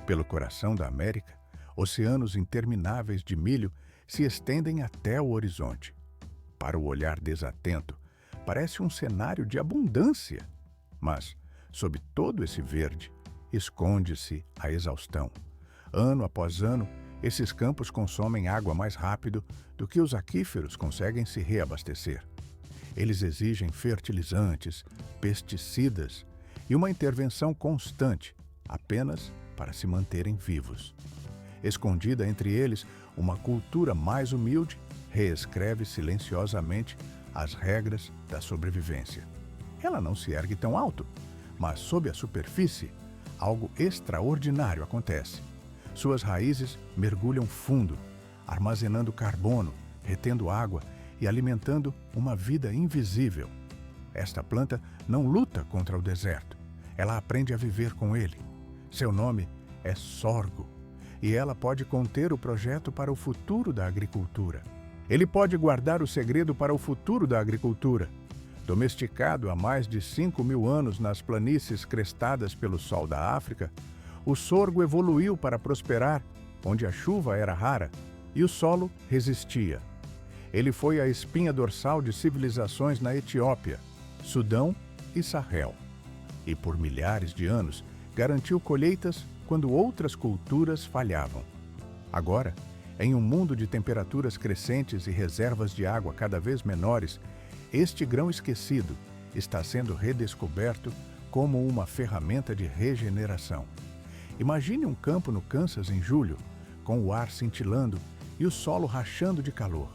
Pelo coração da América, oceanos intermináveis de milho se estendem até o horizonte. Para o olhar desatento, parece um cenário de abundância, mas, sob todo esse verde, esconde-se a exaustão. Ano após ano, esses campos consomem água mais rápido do que os aquíferos conseguem se reabastecer. Eles exigem fertilizantes, pesticidas e uma intervenção constante, apenas para se manterem vivos. Escondida entre eles, uma cultura mais humilde reescreve silenciosamente as regras da sobrevivência. Ela não se ergue tão alto, mas sob a superfície, algo extraordinário acontece. Suas raízes mergulham fundo, armazenando carbono, retendo água e alimentando uma vida invisível. Esta planta não luta contra o deserto, ela aprende a viver com ele. Seu nome é sorgo, e ela pode conter o projeto para o futuro da agricultura. Ele pode guardar o segredo para o futuro da agricultura. Domesticado há mais de 5.000 anos nas planícies crestadas pelo sol da África, o sorgo evoluiu para prosperar onde a chuva era rara e o solo resistia. Ele foi a espinha dorsal de civilizações na Etiópia, Sudão e Sahel. E por milhares de anos garantiu colheitas quando outras culturas falhavam. Agora, em um mundo de temperaturas crescentes e reservas de água cada vez menores, este grão esquecido está sendo redescoberto como uma ferramenta de regeneração. Imagine um campo no Kansas em julho, com o ar cintilando e o solo rachando de calor.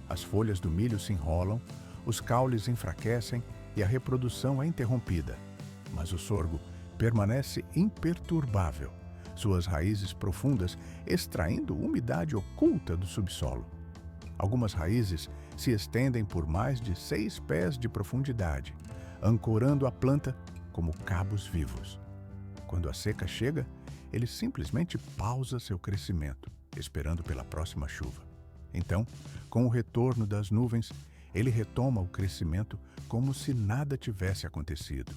As folhas do milho se enrolam, os caules enfraquecem e a reprodução é interrompida. Mas o sorgo permanece imperturbável, suas raízes profundas extraindo umidade oculta do subsolo. Algumas raízes se estendem por mais de 6 pés de profundidade, ancorando a planta como cabos vivos. Quando a seca chega, ele simplesmente pausa seu crescimento, esperando pela próxima chuva. Então, com o retorno das nuvens, ele retoma o crescimento como se nada tivesse acontecido.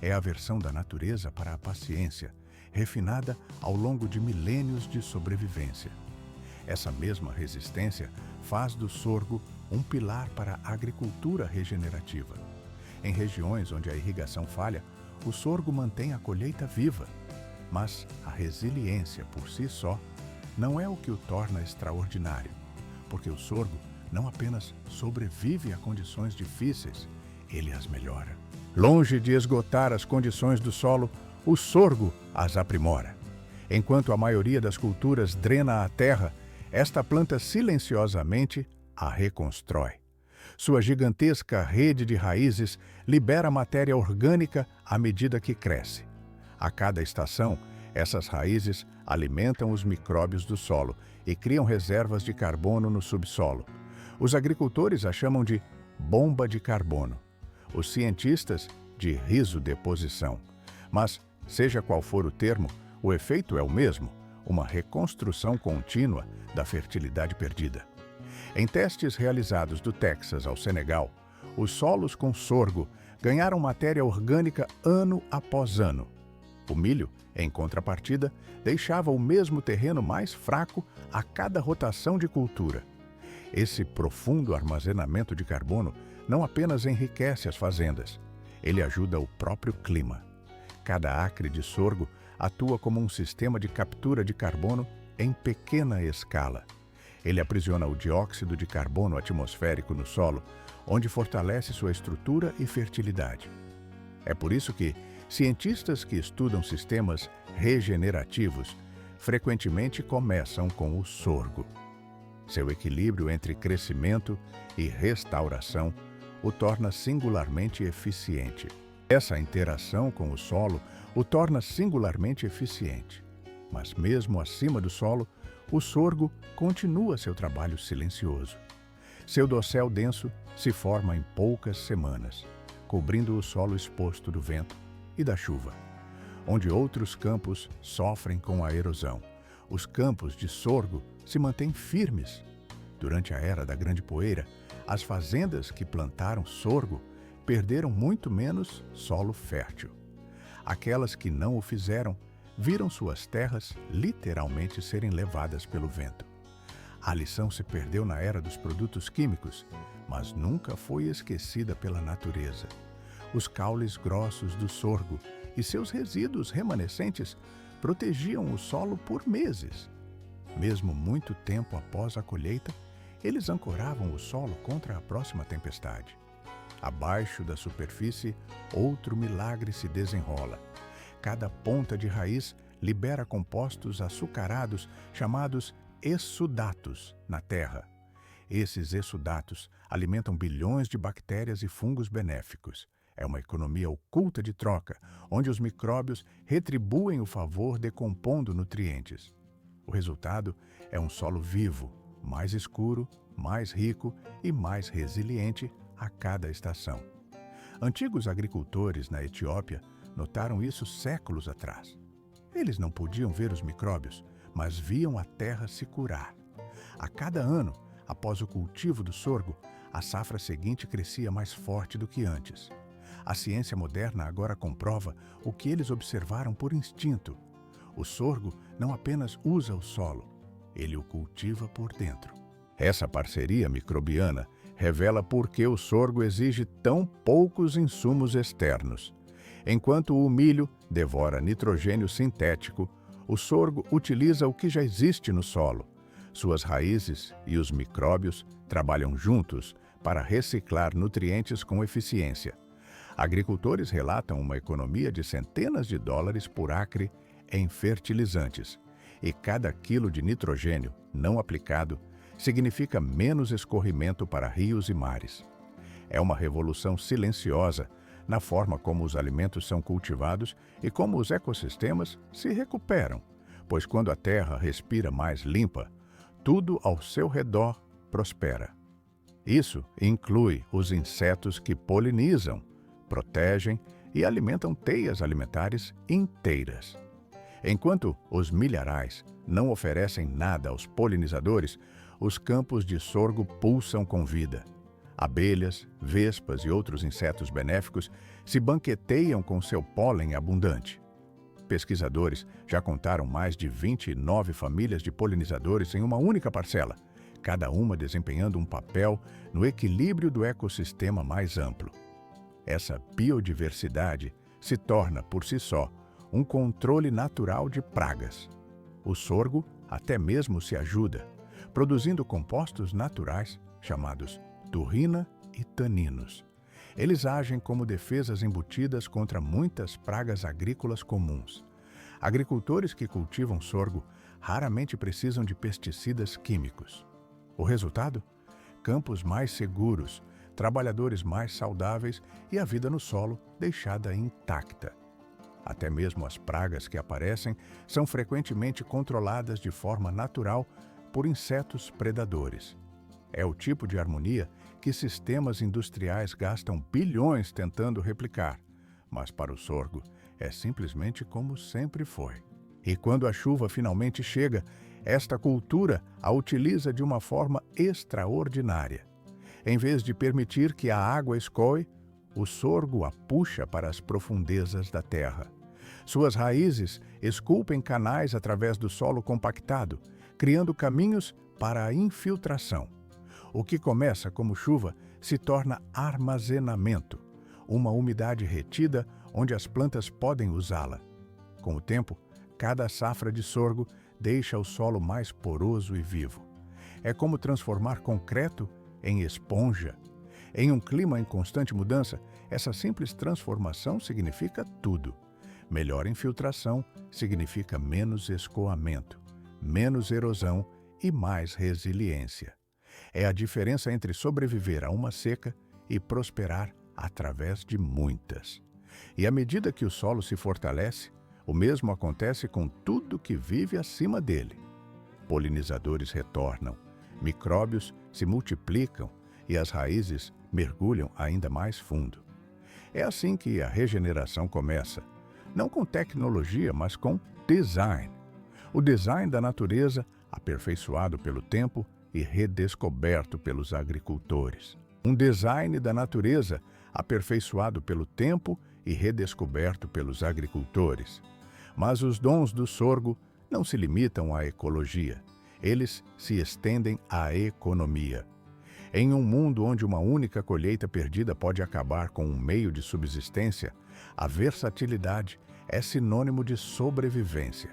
É a versão da natureza para a paciência, refinada ao longo de milênios de sobrevivência. Essa mesma resistência faz do sorgo um pilar para a agricultura regenerativa. Em regiões onde a irrigação falha, o sorgo mantém a colheita viva. Mas a resiliência por si só não é o que o torna extraordinário, porque o sorgo não apenas sobrevive a condições difíceis, ele as melhora. Longe de esgotar as condições do solo, o sorgo as aprimora. Enquanto a maioria das culturas drena a terra, esta planta silenciosamente a reconstrói. Sua gigantesca rede de raízes libera matéria orgânica à medida que cresce. A cada estação, essas raízes alimentam os micróbios do solo e criam reservas de carbono no subsolo. Os agricultores a chamam de bomba de carbono. Os cientistas, de risodeposição. Mas, seja qual for o termo, o efeito é o mesmo, uma reconstrução contínua da fertilidade perdida. Em testes realizados do Texas ao Senegal, os solos com sorgo ganharam matéria orgânica ano após ano. O milho, em contrapartida, deixava o mesmo terreno mais fraco a cada rotação de cultura. Esse profundo armazenamento de carbono não apenas enriquece as fazendas, ele ajuda o próprio clima. Cada acre de sorgo atua como um sistema de captura de carbono em pequena escala. Ele aprisiona o dióxido de carbono atmosférico no solo, onde fortalece sua estrutura e fertilidade. É por isso que cientistas que estudam sistemas regenerativos frequentemente começam com o sorgo. Seu equilíbrio entre crescimento e restauração o torna singularmente eficiente. Essa interação com o solo o torna singularmente eficiente. Mas mesmo acima do solo, o sorgo continua seu trabalho silencioso. Seu dossel denso se forma em poucas semanas, cobrindo o solo exposto do vento e da chuva. Onde outros campos sofrem com a erosão, os campos de sorgo se mantêm firmes. Durante a era da Grande Poeira, as fazendas que plantaram sorgo perderam muito menos solo fértil. Aquelas que não o fizeram viram suas terras literalmente serem levadas pelo vento. A lição se perdeu na era dos produtos químicos, mas nunca foi esquecida pela natureza. Os caules grossos do sorgo e seus resíduos remanescentes protegiam o solo por meses. Mesmo muito tempo após a colheita, eles ancoravam o solo contra a próxima tempestade. Abaixo da superfície, outro milagre se desenrola. Cada ponta de raiz libera compostos açucarados chamados exsudatos na terra. Esses exsudatos alimentam bilhões de bactérias e fungos benéficos. É uma economia oculta de troca, onde os micróbios retribuem o favor decompondo nutrientes. O resultado é um solo vivo, mais escuro, mais rico e mais resiliente a cada estação. Antigos agricultores na Etiópia notaram isso séculos atrás. Eles não podiam ver os micróbios, mas viam a terra se curar. A cada ano, após o cultivo do sorgo, a safra seguinte crescia mais forte do que antes. A ciência moderna agora comprova o que eles observaram por instinto. O sorgo não apenas usa o solo, ele o cultiva por dentro. Essa parceria microbiana revela por que o sorgo exige tão poucos insumos externos. Enquanto o milho devora nitrogênio sintético, o sorgo utiliza o que já existe no solo. Suas raízes e os micróbios trabalham juntos para reciclar nutrientes com eficiência. Agricultores relatam uma economia de centenas de dólares por acre em fertilizantes, e cada quilo de nitrogênio não aplicado significa menos escorrimento para rios e mares. É uma revolução silenciosa na forma como os alimentos são cultivados e como os ecossistemas se recuperam, pois quando a terra respira mais limpa, tudo ao seu redor prospera. Isso inclui os insetos que polinizam, protegem e alimentam teias alimentares inteiras. Enquanto os milharais não oferecem nada aos polinizadores, os campos de sorgo pulsam com vida. Abelhas, vespas e outros insetos benéficos se banqueteiam com seu pólen abundante. Pesquisadores já contaram mais de 29 famílias de polinizadores em uma única parcela, cada uma desempenhando um papel no equilíbrio do ecossistema mais amplo. Essa biodiversidade se torna, por si só, um controle natural de pragas. O sorgo até mesmo se ajuda, produzindo compostos naturais chamados turrina e taninos. Eles agem como defesas embutidas contra muitas pragas agrícolas comuns. Agricultores que cultivam sorgo raramente precisam de pesticidas químicos. O resultado? Campos mais seguros, trabalhadores mais saudáveis e a vida no solo deixada intacta. Até mesmo as pragas que aparecem são frequentemente controladas de forma natural por insetos predadores. É o tipo de harmonia que sistemas industriais gastam bilhões tentando replicar, mas para o sorgo é simplesmente como sempre foi. E quando a chuva finalmente chega, esta cultura a utiliza de uma forma extraordinária. Em vez de permitir que a água escoe, o sorgo a puxa para as profundezas da terra. Suas raízes esculpem canais através do solo compactado, criando caminhos para a infiltração. O que começa como chuva se torna armazenamento, uma umidade retida onde as plantas podem usá-la. Com o tempo, cada safra de sorgo deixa o solo mais poroso e vivo. É como transformar concreto em esponja. Em um clima em constante mudança, essa simples transformação significa tudo. Melhor infiltração significa menos escoamento, menos erosão e mais resiliência. É a diferença entre sobreviver a uma seca e prosperar através de muitas. E à medida que o solo se fortalece, o mesmo acontece com tudo que vive acima dele. Polinizadores retornam, micróbios se multiplicam e as raízes mergulham ainda mais fundo. É assim que a regeneração começa, não com tecnologia, mas com design. O design da natureza, aperfeiçoado pelo tempo e redescoberto pelos agricultores. Um design da natureza, aperfeiçoado pelo tempo e redescoberto pelos agricultores. Mas os dons do sorgo não se limitam à ecologia. Eles se estendem à economia. Em um mundo onde uma única colheita perdida pode acabar com um meio de subsistência, a versatilidade é sinônimo de sobrevivência.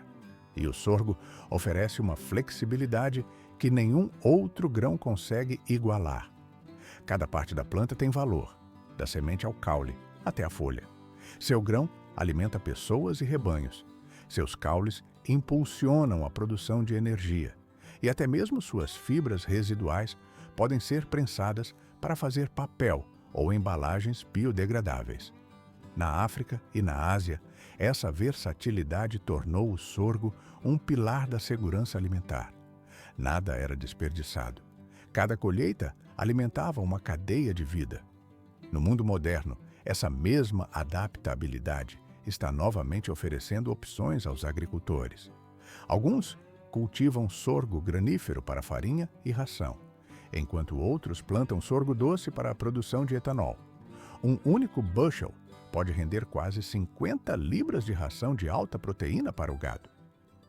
E o sorgo oferece uma flexibilidade que nenhum outro grão consegue igualar. Cada parte da planta tem valor, da semente ao caule, até a folha. Seu grão alimenta pessoas e rebanhos. Seus caules impulsionam a produção de energia. E até mesmo suas fibras residuais podem ser prensadas para fazer papel ou embalagens biodegradáveis. Na África e na Ásia, essa versatilidade tornou o sorgo um pilar da segurança alimentar. Nada era desperdiçado. Cada colheita alimentava uma cadeia de vida. No mundo moderno, essa mesma adaptabilidade está novamente oferecendo opções aos agricultores. Alguns cultivam sorgo granífero para farinha e ração, enquanto outros plantam sorgo doce para a produção de etanol. Um único bushel pode render quase 50 libras de ração de alta proteína para o gado.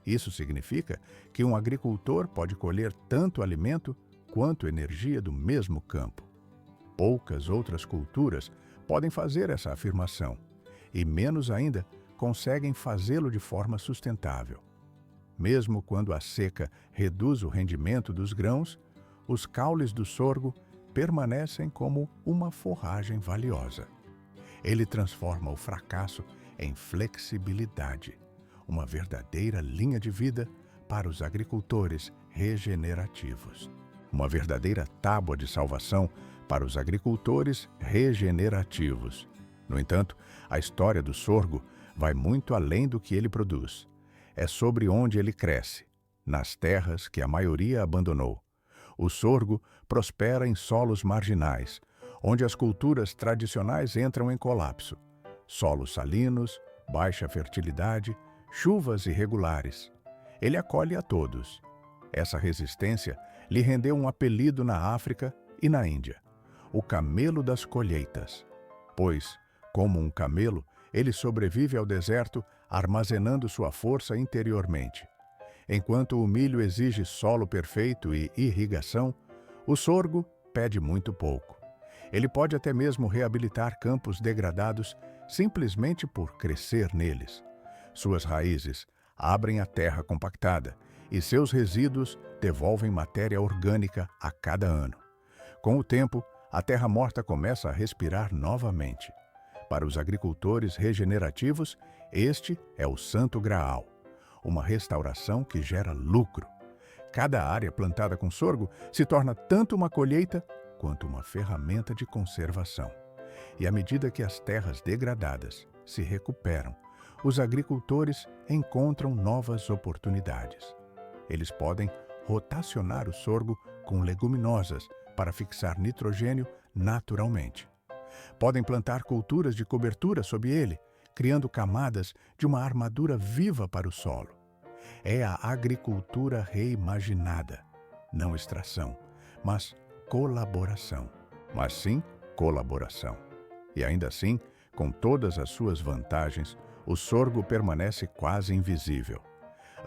Isso significa que um agricultor pode colher tanto alimento quanto energia do mesmo campo. Poucas outras culturas podem fazer essa afirmação, e menos ainda conseguem fazê-lo de forma sustentável. Mesmo quando a seca reduz o rendimento dos grãos, os caules do sorgo permanecem como uma forragem valiosa. Ele transforma o fracasso em flexibilidade, uma verdadeira linha de vida para os agricultores regenerativos. Uma verdadeira tábua de salvação para os agricultores regenerativos. No entanto, a história do sorgo vai muito além do que ele produz. É sobre onde ele cresce, nas terras que a maioria abandonou. O sorgo prospera em solos marginais, onde as culturas tradicionais entram em colapso. Solos salinos, baixa fertilidade, chuvas irregulares. Ele acolhe a todos. Essa resistência lhe rendeu um apelido na África e na Índia: o camelo das colheitas. Pois, como um camelo, ele sobrevive ao deserto armazenando sua força interiormente. Enquanto o milho exige solo perfeito e irrigação, o sorgo pede muito pouco. Ele pode até mesmo reabilitar campos degradados simplesmente por crescer neles. Suas raízes abrem a terra compactada e seus resíduos devolvem matéria orgânica a cada ano. Com o tempo, a terra morta começa a respirar novamente. Para os agricultores regenerativos, este é o Santo Graal, uma restauração que gera lucro. Cada área plantada com sorgo se torna tanto uma colheita quanto uma ferramenta de conservação. E à medida que as terras degradadas se recuperam, os agricultores encontram novas oportunidades. Eles podem rotacionar o sorgo com leguminosas para fixar nitrogênio naturalmente. Podem plantar culturas de cobertura sob ele, criando camadas de uma armadura viva para o solo. É a agricultura reimaginada, não extração, mas colaboração. Mas sim, colaboração. E ainda assim, com todas as suas vantagens, o sorgo permanece quase invisível.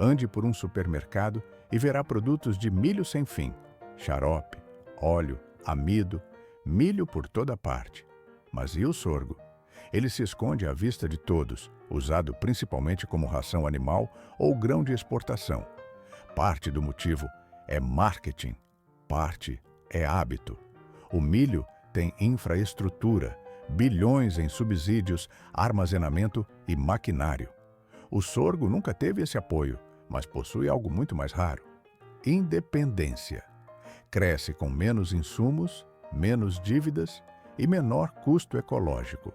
Ande por um supermercado e verá produtos de milho sem fim, xarope, óleo, amido, milho por toda parte. Mas e o sorgo? Ele se esconde à vista de todos, usado principalmente como ração animal ou grão de exportação. Parte do motivo é marketing, parte é hábito. O milho tem infraestrutura, bilhões em subsídios, armazenamento e maquinário. O sorgo nunca teve esse apoio, mas possui algo muito mais raro: independência. Cresce com menos insumos, menos dívidas e menor custo ecológico.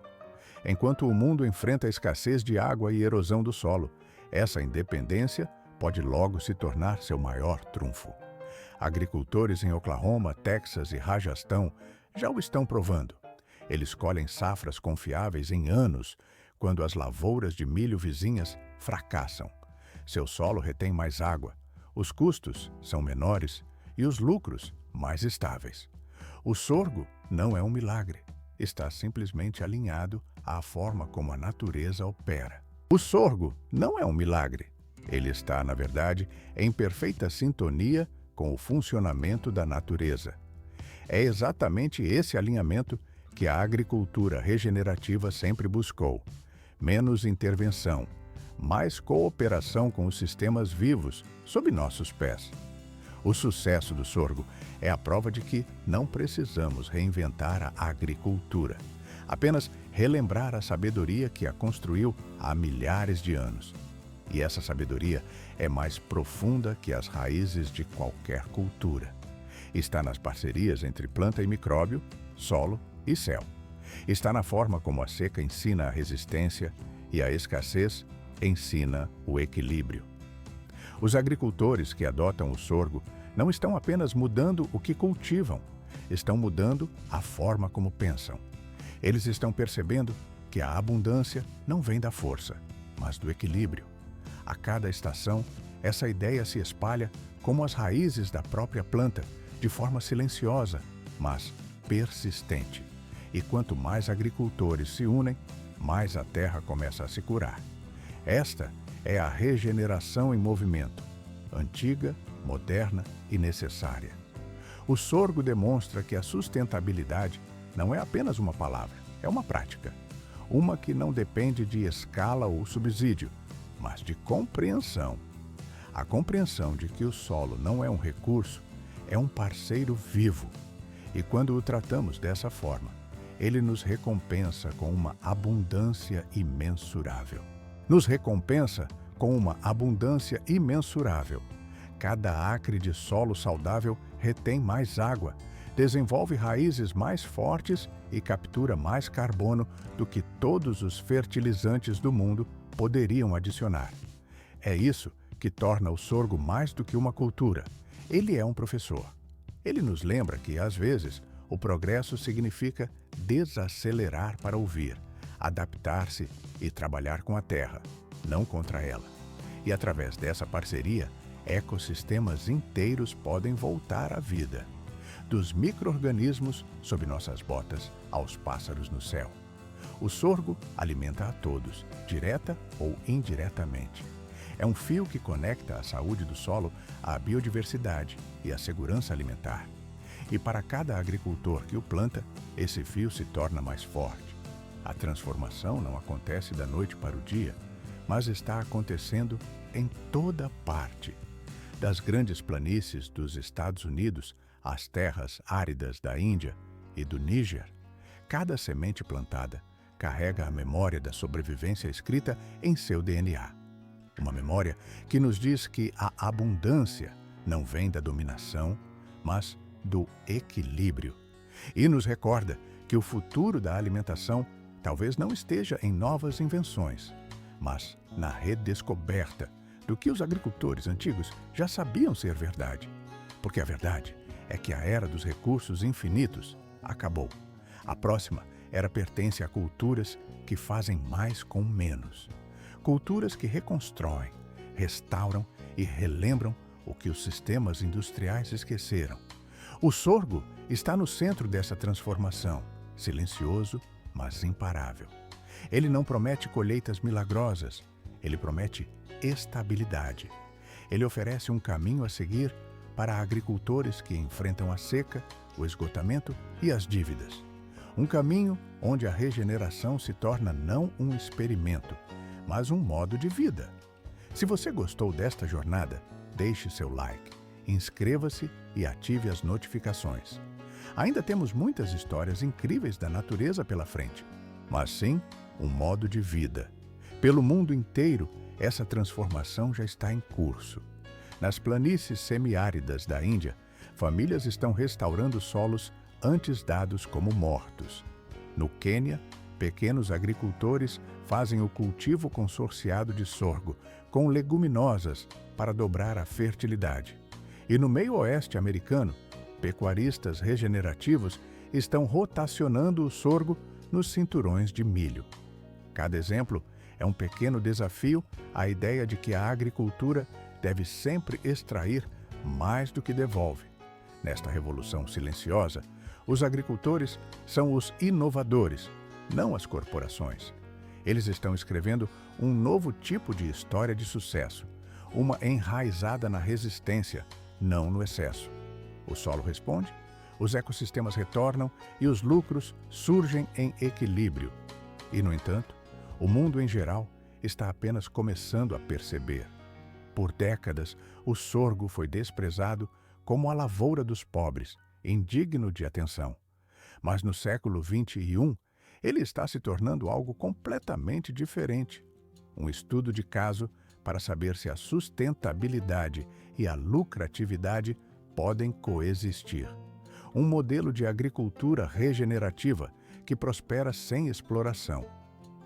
Enquanto o mundo enfrenta a escassez de água e erosão do solo, essa independência pode logo se tornar seu maior trunfo. Agricultores em Oklahoma, Texas e Rajastão já o estão provando. Eles colhem safras confiáveis em anos, quando as lavouras de milho vizinhas fracassam. Seu solo retém mais água, os custos são menores e os lucros mais estáveis. O sorgo não é um milagre, está simplesmente alinhado à forma como a natureza opera. O sorgo não é um milagre. Ele está, na verdade, em perfeita sintonia com o funcionamento da natureza. É exatamente esse alinhamento que a agricultura regenerativa sempre buscou: menos intervenção, mais cooperação com os sistemas vivos sob nossos pés. O sucesso do sorgo é a prova de que não precisamos reinventar a agricultura, apenas relembrar a sabedoria que a construiu há milhares de anos. E essa sabedoria é mais profunda que as raízes de qualquer cultura. Está nas parcerias entre planta e micróbio, solo e céu. Está na forma como a seca ensina a resistência e a escassez ensina o equilíbrio. Os agricultores que adotam o sorgo não estão apenas mudando o que cultivam, estão mudando a forma como pensam. Eles estão percebendo que a abundância não vem da força, mas do equilíbrio. A cada estação, essa ideia se espalha como as raízes da própria planta, de forma silenciosa, mas persistente. E quanto mais agricultores se unem, mais a terra começa a se curar. Esta é a regeneração em movimento, antiga, moderna e necessária. O sorgo demonstra que a sustentabilidade não é apenas uma palavra, é uma prática. Uma que não depende de escala ou subsídio, mas de compreensão. A compreensão de que o solo não é um recurso, é um parceiro vivo. E quando o tratamos dessa forma, ele nos recompensa com uma abundância imensurável. Nos recompensa com uma abundância imensurável. Cada acre de solo saudável retém mais água, desenvolve raízes mais fortes e captura mais carbono do que todos os fertilizantes do mundo poderiam adicionar. É isso que torna o sorgo mais do que uma cultura. Ele é um professor. Ele nos lembra que, às vezes, o progresso significa desacelerar para ouvir, adaptar-se e trabalhar com a terra, não contra ela. E através dessa parceria, ecossistemas inteiros podem voltar à vida. Dos micro-organismos sob nossas botas aos pássaros no céu. O sorgo alimenta a todos, direta ou indiretamente. É um fio que conecta a saúde do solo à biodiversidade e à segurança alimentar. E para cada agricultor que o planta, esse fio se torna mais forte. A transformação não acontece da noite para o dia, mas está acontecendo em toda parte. Das grandes planícies dos Estados Unidos às terras áridas da Índia e do Níger, cada semente plantada carrega a memória da sobrevivência escrita em seu DNA. Uma memória que nos diz que a abundância não vem da dominação, mas do equilíbrio. E nos recorda que o futuro da alimentação talvez não esteja em novas invenções, mas na redescoberta do que os agricultores antigos já sabiam ser verdade. Porque a verdade é que a era dos recursos infinitos acabou. A próxima era pertence a culturas que fazem mais com menos. Culturas que reconstroem, restauram e relembram o que os sistemas industriais esqueceram. O sorgo está no centro dessa transformação, silencioso, mas imparável. Ele não promete colheitas milagrosas, ele promete estabilidade. Ele oferece um caminho a seguir para agricultores que enfrentam a seca, o esgotamento e as dívidas. Um caminho onde a regeneração se torna não um experimento, mas um modo de vida. Se você gostou desta jornada, deixe seu like, inscreva-se e ative as notificações. Ainda temos muitas histórias incríveis da natureza pela frente, mas sim um modo de vida. Pelo mundo inteiro, essa transformação já está em curso. Nas planícies semiáridas da Índia, famílias estão restaurando solos antes dados como mortos. No Quênia, pequenos agricultores fazem o cultivo consorciado de sorgo com leguminosas para dobrar a fertilidade. E no meio oeste americano, pecuaristas regenerativos estão rotacionando o sorgo nos cinturões de milho. Cada exemplo é um pequeno desafio à ideia de que a agricultura deve sempre extrair mais do que devolve. Nesta revolução silenciosa, os agricultores são os inovadores, não as corporações. Eles estão escrevendo um novo tipo de história de sucesso, uma enraizada na resistência, não no excesso. O solo responde, os ecossistemas retornam e os lucros surgem em equilíbrio. E, no entanto, o mundo em geral está apenas começando a perceber. Por décadas, o sorgo foi desprezado como a lavoura dos pobres, indigno de atenção. Mas no século XXI, ele está se tornando algo completamente diferente. Um estudo de caso para saber se a sustentabilidade e a lucratividade podem coexistir. Um modelo de agricultura regenerativa que prospera sem exploração.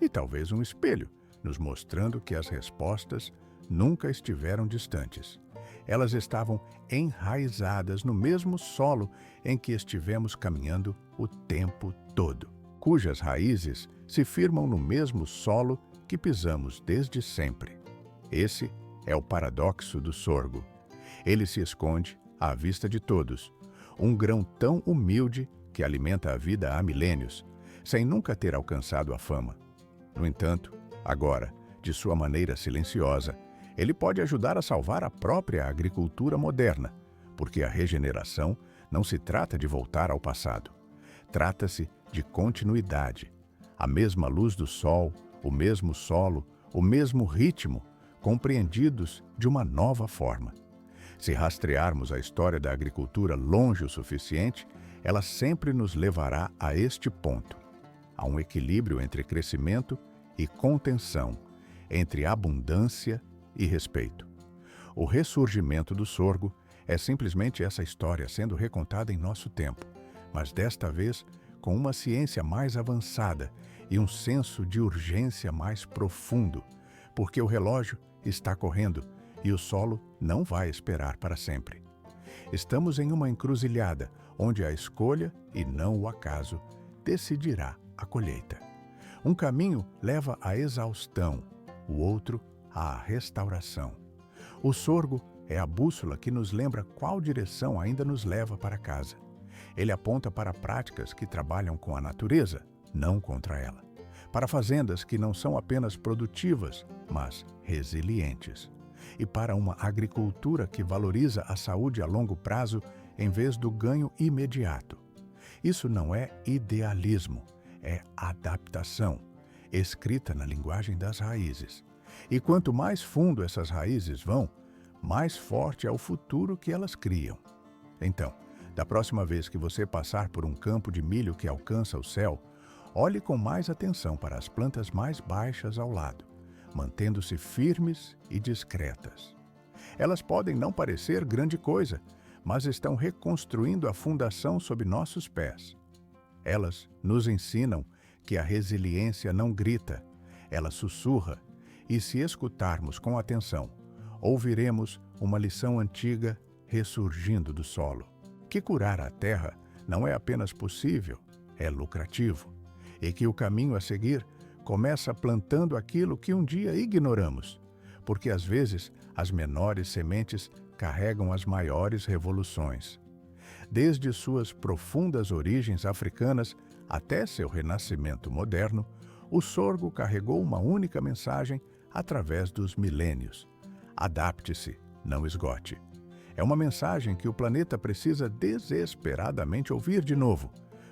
E talvez um espelho, nos mostrando que as respostas nunca estiveram distantes. Elas estavam enraizadas no mesmo solo em que estivemos caminhando o tempo todo, cujas raízes se firmam no mesmo solo que pisamos desde sempre. Esse é o paradoxo do sorgo. Ele se esconde à vista de todos, um grão tão humilde que alimenta a vida há milênios, sem nunca ter alcançado a fama. No entanto, agora, de sua maneira silenciosa, ele pode ajudar a salvar a própria agricultura moderna, porque a regeneração não se trata de voltar ao passado. Trata-se de continuidade. A mesma luz do sol, o mesmo solo, o mesmo ritmo, compreendidos de uma nova forma. Se rastrearmos a história da agricultura longe o suficiente, ela sempre nos levará a este ponto. Há um equilíbrio entre crescimento e contenção, entre abundância e respeito. O ressurgimento do sorgo é simplesmente essa história sendo recontada em nosso tempo, mas desta vez com uma ciência mais avançada e um senso de urgência mais profundo, porque o relógio está correndo e o solo não vai esperar para sempre. Estamos em uma encruzilhada onde a escolha e não o acaso decidirá a colheita. Um caminho leva à exaustão, o outro à restauração. O sorgo é a bússola que nos lembra qual direção ainda nos leva para casa. Ele aponta para práticas que trabalham com a natureza, não contra ela. Para fazendas que não são apenas produtivas, mas resilientes. E para uma agricultura que valoriza a saúde a longo prazo em vez do ganho imediato. Isso não é idealismo, é adaptação, escrita na linguagem das raízes. E quanto mais fundo essas raízes vão, mais forte é o futuro que elas criam. Então, da próxima vez que você passar por um campo de milho que alcança o céu, olhe com mais atenção para as plantas mais baixas ao lado, mantendo-se firmes e discretas. Elas podem não parecer grande coisa, mas estão reconstruindo a fundação sob nossos pés. Elas nos ensinam que a resiliência não grita, ela sussurra, e se escutarmos com atenção, ouviremos uma lição antiga ressurgindo do solo. Que curar a terra não é apenas possível, é lucrativo, e que o caminho a seguir começa plantando aquilo que um dia ignoramos, porque às vezes as menores sementes carregam as maiores revoluções. Desde suas profundas origens africanas até seu renascimento moderno, o sorgo carregou uma única mensagem através dos milênios. Adapte-se, não esgote. É uma mensagem que o planeta precisa desesperadamente ouvir de novo,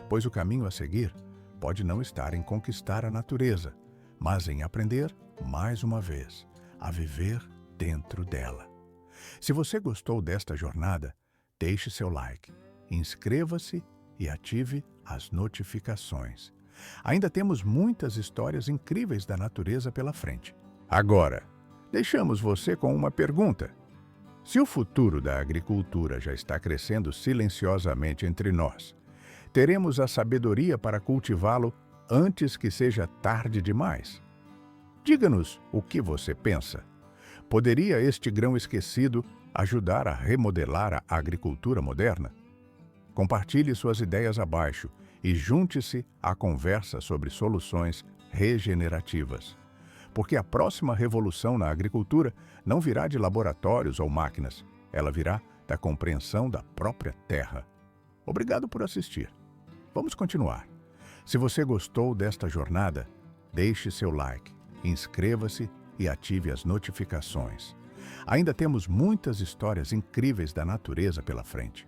pois o caminho a seguir pode não estar em conquistar a natureza, mas em aprender, mais uma vez, a viver dentro dela. Se você gostou desta jornada, deixe seu like, inscreva-se e ative as notificações. Ainda temos muitas histórias incríveis da natureza pela frente. Agora, deixamos você com uma pergunta. Se o futuro da agricultura já está crescendo silenciosamente entre nós, teremos a sabedoria para cultivá-lo antes que seja tarde demais? Diga-nos o que você pensa. Poderia este grão esquecido ajudar a remodelar a agricultura moderna? Compartilhe suas ideias abaixo e junte-se à conversa sobre soluções regenerativas. Porque a próxima revolução na agricultura não virá de laboratórios ou máquinas, ela virá da compreensão da própria terra. Obrigado por assistir. Vamos continuar. Se você gostou desta jornada, Deixe seu like, inscreva-se e ative as notificações. Ainda temos muitas histórias incríveis da natureza pela frente.